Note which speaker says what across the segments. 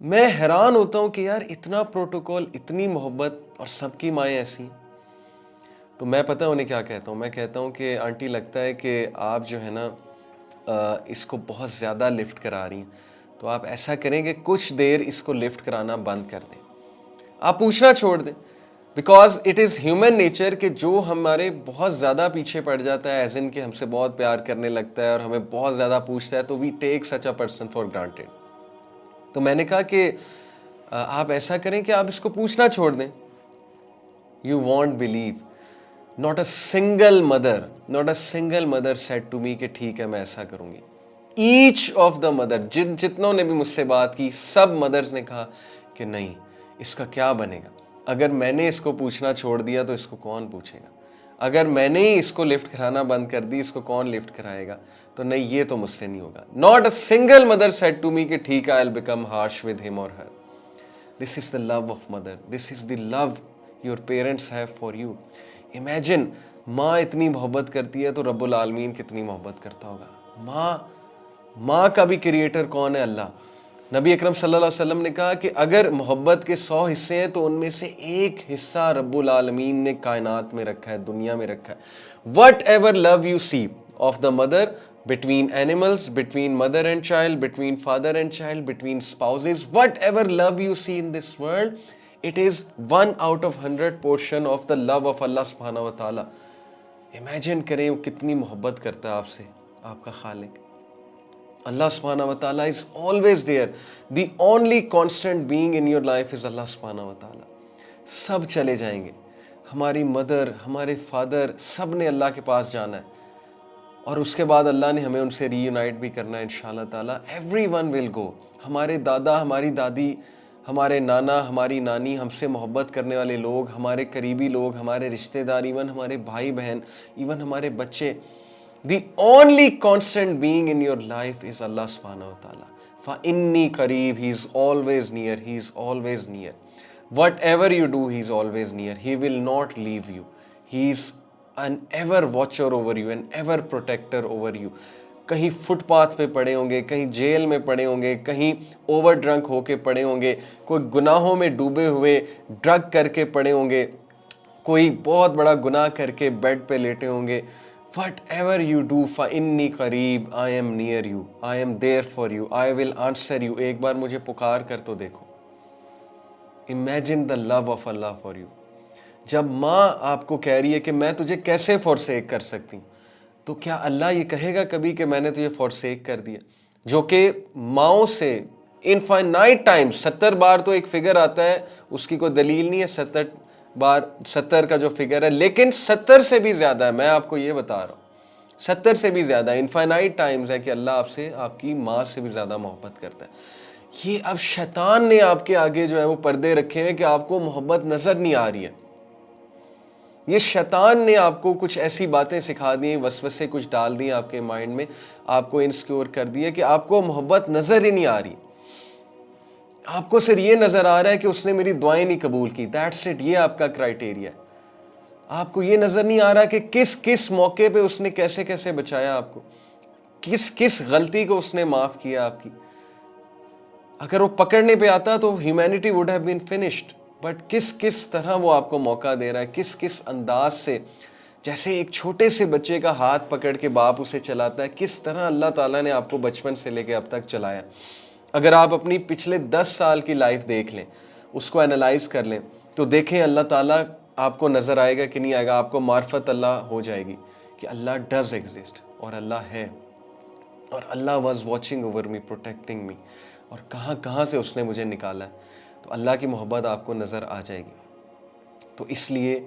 Speaker 1: میں حیران ہوتا ہوں کہ یار اتنا پروٹوکول، اتنی محبت، اور سب کی مائیں ایسی ہیں. تو میں پتہ انہیں کیا کہتا ہوں، میں کہتا ہوں کہ آنٹی لگتا ہے کہ آپ جو ہے نا اس کو بہت زیادہ لفٹ کرا رہی ہیں، تو آپ ایسا کریں کہ کچھ دیر اس کو لفٹ کرانا بند کر دیں، آپ پوچھنا چھوڑ دیں. Because it is human nature کہ جو ہمارے بہت زیادہ پیچھے پڑ جاتا ہے، ایز ان کہ ہم سے بہت پیار کرنے لگتا ہے اور ہمیں بہت زیادہ پوچھتا ہے، تو وی ٹیک سچ اے پرسن فار گرانٹیڈ. تو میں نے کہا کہ آپ ایسا کریں کہ آپ اس کو پوچھنا چھوڑ دیں. You want blue not a single mother said to me کہ ٹھیک ہے میں ایسا کروں گی. ایچ آف دا مدر، جتنوں نے بھی مجھ سے بات کی، سب مدرز نے کہا کہ نہیں، اس کا کیا بنے گا؟ اگر میں نے اس کو پوچھنا چھوڑ دیا تو اس کو کون پوچھے گا؟ اگر میں نے ہی اس کو لفٹ کرانا بند کر دی، اس کو کون لفٹ کرائے گا؟ تو نہیں، یہ تو مجھ سے نہیں ہوگا. not a single mother said to me کہ ٹھیک ہے I'll become harsh with him or her. This is the love of mother. This is the love your parents have for you. Imagine, ماں اتنی محبت کرتی ہے تو رب العالمین کتنی محبت کرتا ہوگا. ماں کا بھی کریٹر کون ہے؟ اللہ. نبی اکرم صلی اللہ علیہ وسلم نے کہا کہ اگر محبت کے 100 حصے ہیں تو ان میں سے ایک حصہ رب العالمین نے کائنات میں رکھا ہے، دنیا میں رکھا ہے. Whatever love you see of the mother, between animals, between mother and child, between father and child, between spouses, whatever love you see in this world, it is 1 out of 100 portion of the love of Allah subhanahu wa ta'ala. Imagine کریں وہ کتنی محبت کرتا ہے آپ سے، آپ کا خالق. Allah subhanahu wa ta'ala is always there. The only constant being in your life is Allah subhanahu wa ta'ala. سب چلے جائیں گے، ہماری مدر، ہمارے فادر، سب نے اللہ کے پاس جانا ہے، اور اس کے بعد اللہ نے ہمیں ان سے ری یونائٹ بھی کرنا ہے انشاءاللہ تعالیٰ. ایوری ون ول گو. ہمارے دادا، ہماری دادی، ہمارے نانا، ہماری نانی، ہم سے محبت کرنے والے لوگ، ہمارے قریبی لوگ، ہمارے رشتہ دار، ایون ہمارے بھائی بہن، ایون ہمارے بچے. The only constant being in your life is Allah سبحانہ و تعالیٰ. فَإِنِّي قریب، he is always near, he is always near. Whatever you do, he is always near. He will not leave you. He is an ever watcher over you, an ever protector over you. کہیں fit path پہ پڑے ہوں گے، کہیں jail میں پڑے ہوں گے، کہیں اوور ڈرنک ہو کے پڑے ہوں گے، کوئی گناہوں میں ڈوبے ہوئے ڈرگ کر کے پڑے ہوں گے، کوئی بہت بڑا گناہ کر کے بیڈ پہ لیٹے ہوں گے. whatever you do فَإِنِّي قریب، I am near you, I am there for you, I will answer you. ایک بار مجھے پکار کر تو دیکھو. Imagine the love of Allah for you. جب ماں آپ کو کہہ رہی ہے کہ میں تجھے کیسے فورسیک کر سکتی ہوں، تو کیا اللہ یہ کہے گا کبھی کہ میں نے تجھے فورسیک کر دیا؟ جو کہ ماؤں سے انفائنائٹ ٹائم، 70 بار تو ایک فگر آتا ہے، اس کی کوئی دلیل نہیں ہے 70 بار، 70 کا جو فگر ہے، لیکن 70 سے بھی زیادہ ہے. میں آپ کو یہ بتا رہا ہوں 70 سے بھی زیادہ انفائنائٹ ٹائمز ہے کہ اللہ آپ سے، آپ کی ماں سے بھی زیادہ محبت کرتا ہے. یہ اب شیطان نے آپ کے آگے جو ہے وہ پردے رکھے ہیں کہ آپ کو محبت نظر نہیں آ رہی ہے. یہ شیطان نے آپ کو کچھ ایسی باتیں سکھا دی، وسوسے کچھ ڈال دیے آپ کے مائنڈ میں، آپ کو انسیکیور کر دیا کہ آپ کو محبت نظر ہی نہیں آ رہی. آپ کو صرف یہ نظر آ رہا ہے کہ اس نے میری دعائیں نہیں قبول کی. That's it. یہ آپ کا کرائٹیریا ہے. آپ کو یہ نظر نہیں آ رہا کہ کس کس موقع پہ اس نے کیسے کیسے بچایا آپ کو، کس کس غلطی کو اس نے معاف کیا آپ کی. اگر وہ پکڑنے پہ آتا تو humanity would have been finished. But کس طرح وہ آپ کو موقع دے رہا ہے، کس انداز سے. جیسے ایک چھوٹے سے بچے کا ہاتھ پکڑ کے باپ اسے چلاتا ہے، کس طرح اللہ تعالیٰ نے آپ کو بچپن سے لے کے اب تک چلایا. اگر آپ اپنی پچھلے 10 سال کی لائف دیکھ لیں، اس کو انالائز کر لیں، تو دیکھیں اللہ تعالیٰ آپ کو نظر آئے گا کہ نہیں آئے گا. آپ کو معرفت اللہ ہو جائے گی کہ اللہ ڈز ایگزسٹ، اور اللہ ہے، اور Allah was watching over me, protecting me, اور کہاں کہاں سے اس نے مجھے نکالا ہے. تو اللہ کی محبت آپ کو نظر آ جائے گی. تو اس لیے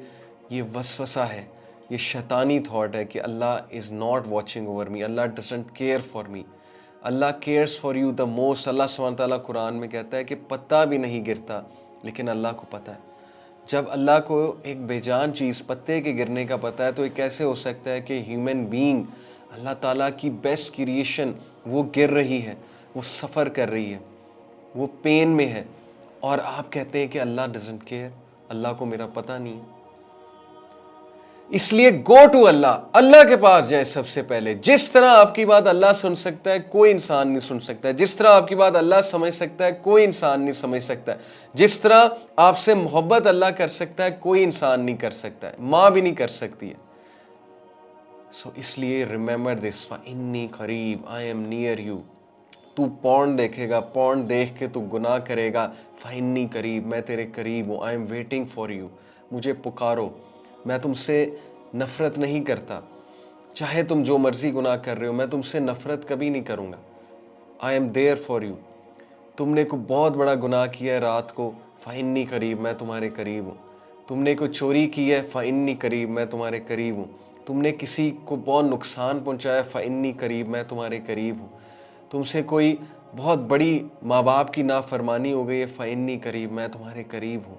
Speaker 1: یہ وسوسہ ہے، یہ شیطانی تھاٹ ہے کہ Allah is not watching over me, Allah doesn't care for me. Allah cares for you the most. Allah سبحانہ تعالیٰ قرآن میں کہتا ہے کہ پتا بھی نہیں گرتا لیکن اللہ کو پتہ ہے. جب اللہ کو ایک بے جان چیز پتے کے گرنے کا پتہ ہے، تو یہ کیسے ہو سکتا ہے کہ ہیومن بینگ، اللہ تعالیٰ کی بیسٹ کریشن، وہ گر رہی ہے، وہ سفر کر رہی ہے، وہ پین میں ہے، اور آپ کہتے ہیں کہ اللہ ڈزنٹ کیئر، اللہ کو میرا پتہ نہیں ہے. اس لیے گو ٹو اللہ، اللہ کے پاس جائیں سب سے پہلے۔ جس طرح آپ کی بات اللہ سن سکتا ہے کوئی انسان نہیں سن سکتا ہے، جس طرح آپ کی بات اللہ سمجھ سکتا ہے کوئی انسان نہیں سمجھ سکتا ہے، جس طرح آپ سے محبت اللہ کر سکتا ہے کوئی انسان نہیں کر سکتا ہے، ماں بھی نہیں کر سکتی ہے۔ سو اس لیے ریممبر دس، فَإِنِّي قریب، آئی ایم نیئر یو۔ تو پورن دیکھے گا، پورن دیکھ کے تو گناہ کرے گا، فَإِنِّي قریب، میں تیرے قریب ہوں، آئی ایم ویٹنگ فار یو، مجھے پکارو، میں تم سے نفرت نہیں کرتا، چاہے تم جو مرضی گناہ کر رہے ہو میں تم سے نفرت کبھی نہیں کروں گا، I am there for you. تم نے کوئی بہت بڑا گناہ کیا ہے رات کو، فَإِنِّي قریب، میں تمہارے قریب ہوں۔ تم نے کوئی چوری کی ہے، فَإِنِّي قریب، میں تمہارے قریب ہوں۔ تم نے کسی کو بہت نقصان پہنچایا، فَإِنِّي قریب، میں تمہارے قریب ہوں۔ تم سے کوئی بہت بڑی ماں باپ کی نافرمانی ہو گئی ہے، فَإِنِّي قریب، میں تمہارے قریب ہوں۔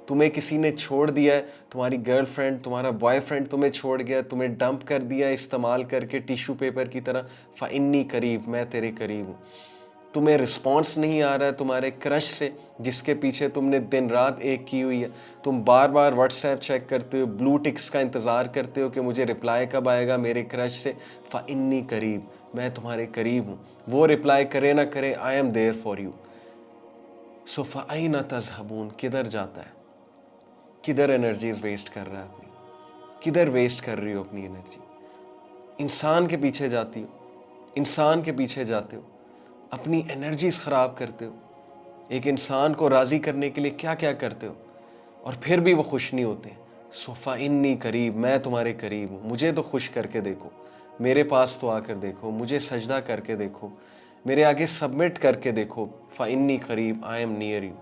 Speaker 1: تمہیں کسی نے چھوڑ دیا ہے، تمہاری گرل فرینڈ، تمہارا بوائے فرینڈ تمہیں چھوڑ گیا، تمہیں ڈمپ کر دیا استعمال کر کے ٹیشو پیپر کی طرح، فَإِنِّي قریب، میں تیرے قریب ہوں۔ تمہیں رسپانس نہیں آ رہا ہے تمہارے کرش سے جس کے پیچھے تم نے دن رات ایک کی ہوئی ہے، تم بار بار واٹس ایپ چیک کرتے ہو، بلو ٹکس کا انتظار کرتے ہو کہ مجھے رپلائی کب آئے گا میرے کرش سے، فَإِنِّي قریب، میں تمہارے قریب ہوں۔ وہ رپلائی کرے نہ کرے، I am there for you. So فَأَيْنَ تَذْهَبُونَ، کدھر جاتا ہے، کدھر انرجیز ویسٹ کر رہا ہے اپنی، کدھر ویسٹ کر رہی ہو اپنی انرجی؟ انسان کے پیچھے جاتی ہو، انسان کے پیچھے جاتے ہو، اپنی انرجیز خراب کرتے ہو، ایک انسان کو راضی کرنے کے لیے کیا کیا کرتے ہو، اور پھر بھی وہ خوش نہیں ہوتے۔ سو فَإِنِّي قریب، میں تمہارے قریب ہوں، مجھے تو خوش کر کے دیکھو، میرے پاس تو آ کر دیکھو، مجھے سجدہ کر کے دیکھو، میرے آگے سبمٹ کر کے دیکھو، فَإِنِّي قریب، آئی ایم نیئر یو۔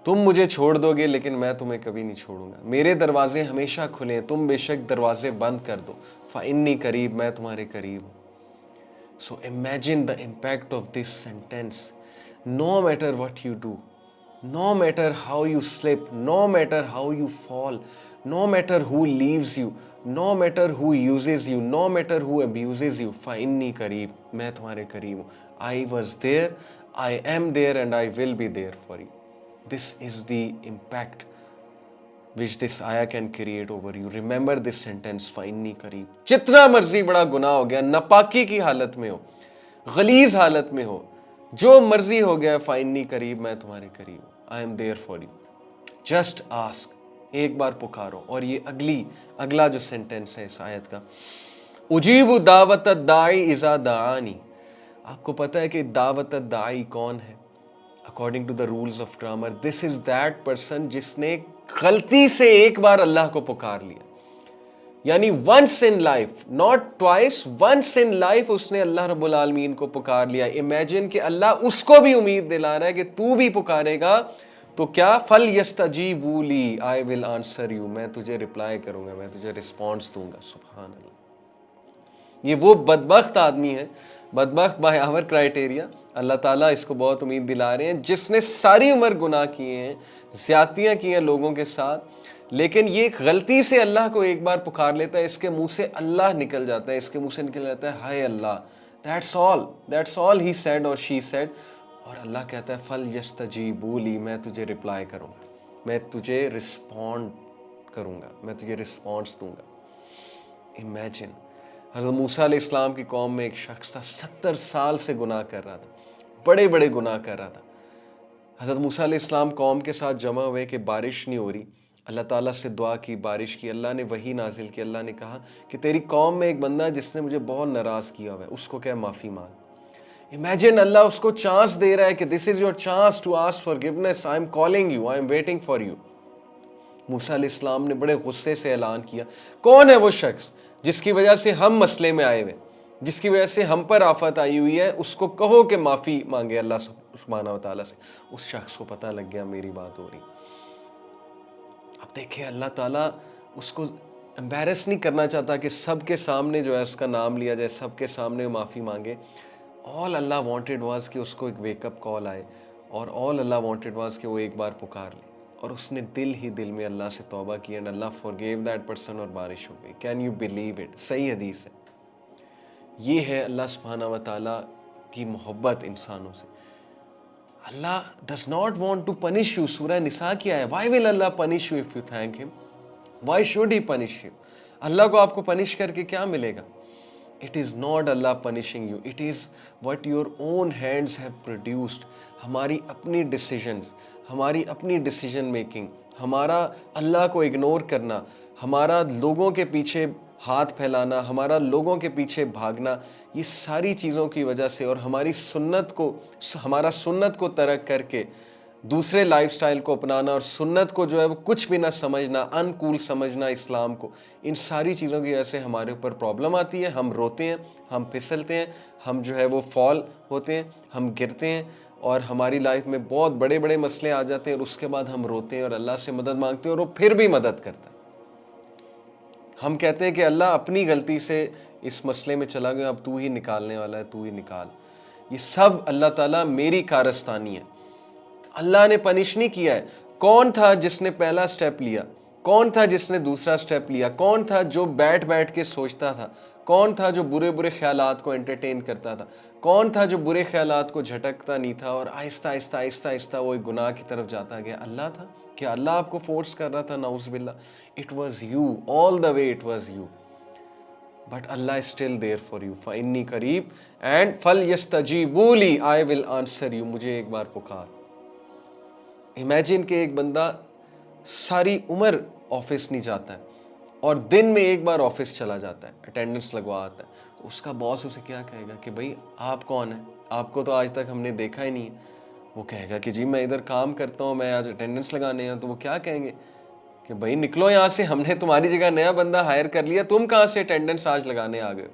Speaker 1: تم مجھے چھوڑ دو گے لیکن میں تمہیں کبھی نہیں چھوڑوں گا، میرے دروازے ہمیشہ کھلے ہیں، تم بے شک دروازے بند کر دو، فَإِنِّي قریب، میں تمہارے قریب ہوں۔ So imagine the impact of this sentence. No matter what you do, no matter how you slip, no matter how you fall, no matter who leaves you, no matter who uses you, no matter who abuses you, فَإِنِّي قریب، میں تمہارے قریب ہوں۔ I was there, I am there and I will be there for you. This is the impact which this ayah can create over you. Remember this sentence, فَإِنِّي قریب۔ جتنا مرضی بڑا گناہ ہو گیا، ناپاکی کی حالت میں ہو، غلیظ حالت میں ہو، جو مرضی ہو گیا، فَإِنِّي قریب، میں تمہارے قریب ہوں، I am there for you. Just ask، ایک بار پکارو۔ اور یہ اگلا جو سینٹنس ہے اس آیت کا، اجیب دعوت الداعی اذا دعانی، آپ کو پتہ ہے کہ دعوت الداعی کون ہے؟ According to the rules of grammar, this is that person جس نے غلطی سے ایک بار اللہ کو پکار لیا، یعنی once in life, not twice, once in life اس نے اللہ رب العالمین کو پکار لیا۔ Imagine کہ اللہ اس کو بھی امید دلا رہا ہے کہ تو بھی پکارے گا تو کیا، فَلْيَسْتَجِيبُوا لِي، I will answer you، میں تجھے رپلائی کروں گا، میں تجھے رسپانس دوں گا۔ سبحان اللہ، یہ وہ بدبخت آدمی ہے، بدبخت بائی آور کرائٹیریا، اللہ تعالیٰ اس کو بہت امید دلا رہے ہیں، جس نے ساری عمر گناہ کیے ہیں، زیادتیاں کی ہیں لوگوں کے ساتھ، لیکن یہ غلطی سے اللہ کو ایک بار پکار لیتا ہے، اس کے منہ سے اللہ نکل جاتا ہے، اس کے منہ سے نکل جاتا ہے ہائے اللہ، that's all he said or she said، اور اللہ کہتا ہے فَلْيَسْتَجِيبُوا لِي، میں تجھے رپلائی کروں گا، میں تجھے رسپونڈ کروں گا، میں تجھے رسپانس دوں گا۔ امیجن، حضرت موسیٰ علیہ السلام کی قوم میں ایک شخص تھا، 70 سال سے گناہ کر رہا تھا، بڑے بڑے گناہ کر رہا تھا۔ حضرت موسیٰ علیہ السلام قوم کے ساتھ جمع ہوئے کہ بارش نہیں ہو رہی، اللہ تعالیٰ سے دعا کی، بارش کی، اللہ نے وحی نازل کی، اللہ نے کہا کہ تیری قوم میں ایک بندہ ہے جس نے مجھے بہت ناراض کیا ہوا ہے، اس کو کیا معافی مانگ۔ امیجن، اللہ اس کو چانس دے رہا ہے کہ this is your chance to ask forgiveness, I am calling you, I am waiting for you. موسیٰ علیہ السلام نے بڑے غصے سے اعلان کیا، کون ہے وہ شخص جس کی وجہ سے ہم مسئلے میں آئے ہوئے، جس کی وجہ سے ہم پر آفت آئی ہوئی ہے، اس کو کہو کہ معافی مانگے اللہ سبحانہ و تعالیٰ سے۔ اس شخص کو پتہ لگ گیا میری بات ہو رہی۔ اب دیکھیں اللہ تعالیٰ اس کو امبیرس نہیں کرنا چاہتا کہ سب کے سامنے جو ہے اس کا نام لیا جائے، سب کے سامنے معافی مانگے۔ all اللہ wanted was کہ اس کو ایک ویک اپ کال آئے، اور all اللہ wanted was کہ وہ ایک بار پکار لے، اور اس نے دل ہی دل میں اللہ سے توبہ کی، and Allah forgave that person، اور بارش ہو گئی۔ Can you believe it؟ صحیح حدیث ہے۔ یہ ہے اللہ سبحانہ و تعالیٰ کی محبت انسانوں سے۔ اللہ does not want to punish you۔ سورہ نساء کیا ہے، why will Allah punish you if you thank him؟ Why should he punish you? اللہ کو آپ کو پنش کر کے کیا ملے گا؟ It is not Allah punishing you. It is what your own hands have produced. ہماری اپنی ڈیسیجنز، ہماری اپنی ڈیسیجن میکنگ، ہمارا اللہ کو اگنور کرنا، ہمارا لوگوں کے پیچھے ہاتھ پھیلانا، ہمارا لوگوں کے پیچھے بھاگنا، یہ ساری چیزوں کی وجہ سے، اور ہمارا سنت کو ترک کر کے دوسرے لائف سٹائل کو اپنانا، اور سنت کو جو ہے وہ کچھ بھی نہ سمجھنا، انکول سمجھنا اسلام کو، ان ساری چیزوں کی وجہ سے ہمارے اوپر پرابلم آتی ہے. ہم روتے ہیں، ہم پھسلتے ہیں، ہم جو ہے وہ فال ہوتے ہیں، ہم گرتے ہیں، اور ہماری لائف میں بہت بڑے بڑے مسئلے آ جاتے ہیں، اور اس کے بعد ہم روتے ہیں اور اللہ سے مدد مانگتے ہیں، اور وہ پھر بھی مدد کرتا ہے. ہم کہتے ہیں کہ اللہ اپنی غلطی سے اس مسئلے میں چلا گیا، اب تو ہی نکالنے والا ہے، تو ہی نکال. یہ سب اللہ تعالیٰ میری کارستانی ہے. اللہ نے پنش نہیں کیا ہے. کون تھا جس نے پہلا سٹیپ لیا؟ کون تھا جس نے دوسرا سٹیپ لیا؟ کون تھا جو بیٹھ کے سوچتا تھا؟ کون تھا جو برے خیالات کو انٹرٹین کرتا تھا؟ کون تھا جو برے خیالات کو جھٹکتا نہیں تھا اور آہستہ آہستہ آہستہ آہستہ وہ ایک گناہ کی طرف جاتا گیا؟ اللہ تھا. کیا اللہ آپ کو فورس کر رہا تھا؟ نعوذ باللہ. It was you, all the way it was you. But Allah is still there for you. فَإِنِّي قَرِيب and فَلْيَسْتَجِيبُوا لِي, I will answer you. مجھے ایک بار پکار. امیجن کہ ایک بندہ ساری عمر آفس نہیں جاتا ہے اور دن میں ایک بار آفس چلا جاتا ہے، اٹینڈنس لگوا آتا ہے. تو اس کا باس اسے کیا کہے گا کہ بھائی آپ کون ہیں؟ آپ کو تو آج تک ہم نے دیکھا ہی نہیں ہے. وہ کہے گا کہ جی میں ادھر کام کرتا ہوں، میں آج اٹینڈنس لگانے آیا. تو وہ کیا کہیں گے کہ بھائی نکلو یہاں سے، ہم نے تمہاری جگہ نیا بندہ ہائر کر لیا، تم کہاں سے اٹینڈنس آج لگانے آ گئے؟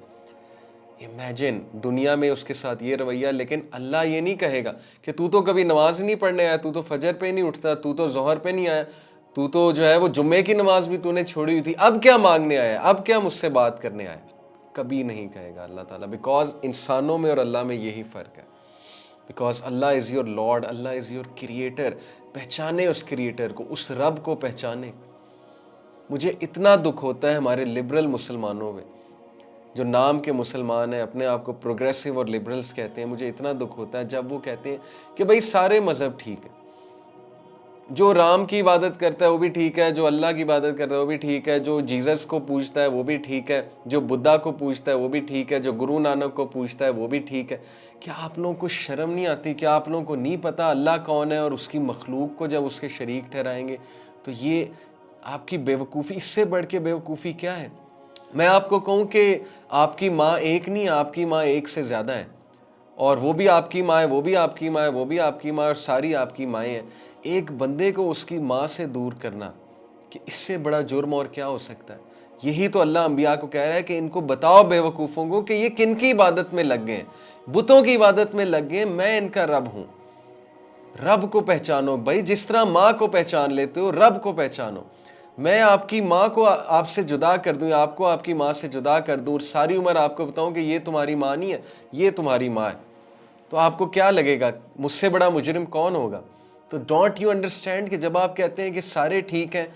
Speaker 1: امیجن دنیا میں اس کے ساتھ یہ رویہ. لیکن اللہ یہ نہیں کہے گا کہ تو کبھی نماز نہیں پڑھنے آیا، تو فجر پہ نہیں اٹھتا، تو ظہر پہ نہیں آیا، تو جو ہے وہ جمعے کی نماز بھی تو نے چھوڑی ہوئی تھی، اب کیا مانگنے آیا، اب کیا مجھ سے بات کرنے آیا؟ کبھی نہیں کہے گا اللہ تعالیٰ. بیکاز انسانوں میں اور اللہ میں یہی فرق ہے. Because Allah is your lord, Allah is your creator. پہچانے اس کریٹر کو، اس رب کو پہچانے. مجھے اتنا دکھ ہوتا ہے ہمارے لبرل مسلمانوں میں، جو نام کے مسلمان ہیں، اپنے آپ کو پروگریسو اور لبرلز کہتے ہیں. مجھے اتنا دکھ ہوتا ہے جب وہ کہتے ہیں کہ بھائی سارے مذہب ٹھیک ہیں، جو رام کی عبادت کرتا ہے وہ بھی ٹھیک ہے، جو اللہ کی عبادت کرتا ہے وہ بھی ٹھیک ہے، جو جیزس کو پوجتا ہے وہ بھی ٹھیک ہے، جو بدھا کو پوجتا ہے وہ بھی ٹھیک ہے، جو گرو نانک کو پوجتا ہے وہ بھی ٹھیک ہے. کیا آپ لوگوں کو شرم نہیں آتی؟ کیا آپ لوگوں کو نہیں پتا اللہ کون ہے، اور اس کی مخلوق کو جب اس کے شریک ٹھہرائیں گے تو یہ آپ کی بیوقوفی، اس سے بڑھ کے بیوقوفی کیا ہے؟ میں آپ کو کہوں کہ آپ کی ماں ایک نہیں، آپ کی ماں ایک سے زیادہ ہے، اور وہ بھی آپ کی ماں ہے، وہ بھی آپ کی ماں ہے، وہ بھی آپ کی ماں ہے، اور ساری آپ کی مائیں ہیں. ایک بندے کو اس کی ماں سے دور کرنا، کہ اس سے بڑا جرم اور کیا ہو سکتا ہے؟ یہی تو اللہ انبیاء کو کہہ رہا ہے کہ ان کو بتاؤ بے وقوفوں کو کہ یہ کن کی عبادت میں لگ گئے ہیں؟ بتوں کی عبادت میں لگ گئے ہیں. میں ان کا رب ہوں. رب کو پہچانو بھائی، جس طرح ماں کو پہچان لیتے ہو رب کو پہچانو. میں آپ کی ماں کو آپ سے جدا کر دوں، یا آپ کو آپ کی ماں سے جدا کر دوں، اور ساری عمر آپ کو بتاؤں کہ یہ تمہاری ماں نہیں ہے، یہ تمہاری ماں ہے، تو آپ کو کیا لگے گا؟ مجھ سے بڑا مجرم کون ہوگا؟ تو ڈونٹ یو انڈرسٹینڈ کہ جب آپ کہتے ہیں کہ سارے ٹھیک ہیں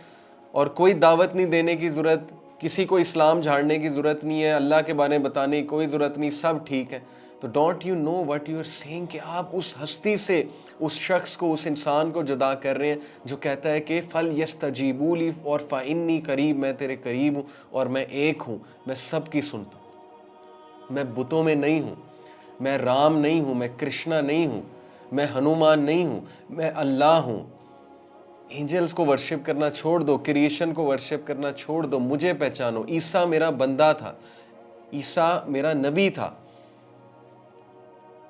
Speaker 1: اور کوئی دعوت نہیں دینے کی ضرورت، کسی کو اسلام جھاڑنے کی ضرورت نہیں ہے، اللہ کے بارے میں بتانے کی کوئی ضرورت نہیں، سب ٹھیک ہے، تو don't you know what you are seeing کہ آپ اس ہستی سے، اس شخص کو، اس انسان کو جدا کر رہے ہیں جو کہتا ہے کہ فَلْيَسْتَجِيبُوا لِي اور فَإِنِّي قَرِيب، میں تیرے قریب ہوں اور میں ایک ہوں، میں سب کی سنتا ہوں. میں بتوں میں نہیں ہوں، میں رام نہیں ہوں، میں کرشنا نہیں ہوں، میں ہنومان نہیں ہوں، میں اللہ ہوں. اینجلز کو ورشپ کرنا چھوڑ دو، کریشن کو ورشپ کرنا چھوڑ دو، مجھے پہچانو. عیسیٰ میرا بندہ تھا، عیسیٰ میرا نبی تھا.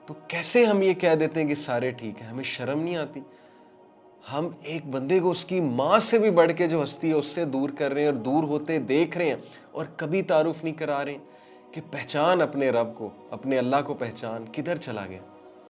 Speaker 1: تو کیسے ہم یہ کہہ دیتے ہیں کہ سارے ٹھیک ہیں؟ ہمیں شرم نہیں آتی؟ ہم ایک بندے کو اس کی ماں سے بھی بڑھ کے جو ہستی ہے اس سے دور کر رہے ہیں، اور دور ہوتے دیکھ رہے ہیں، اور کبھی تعارف نہیں کرا رہے ہیں کہ پہچان اپنے رب کو، اپنے اللہ کو پہچان. کدھر چلا گیا؟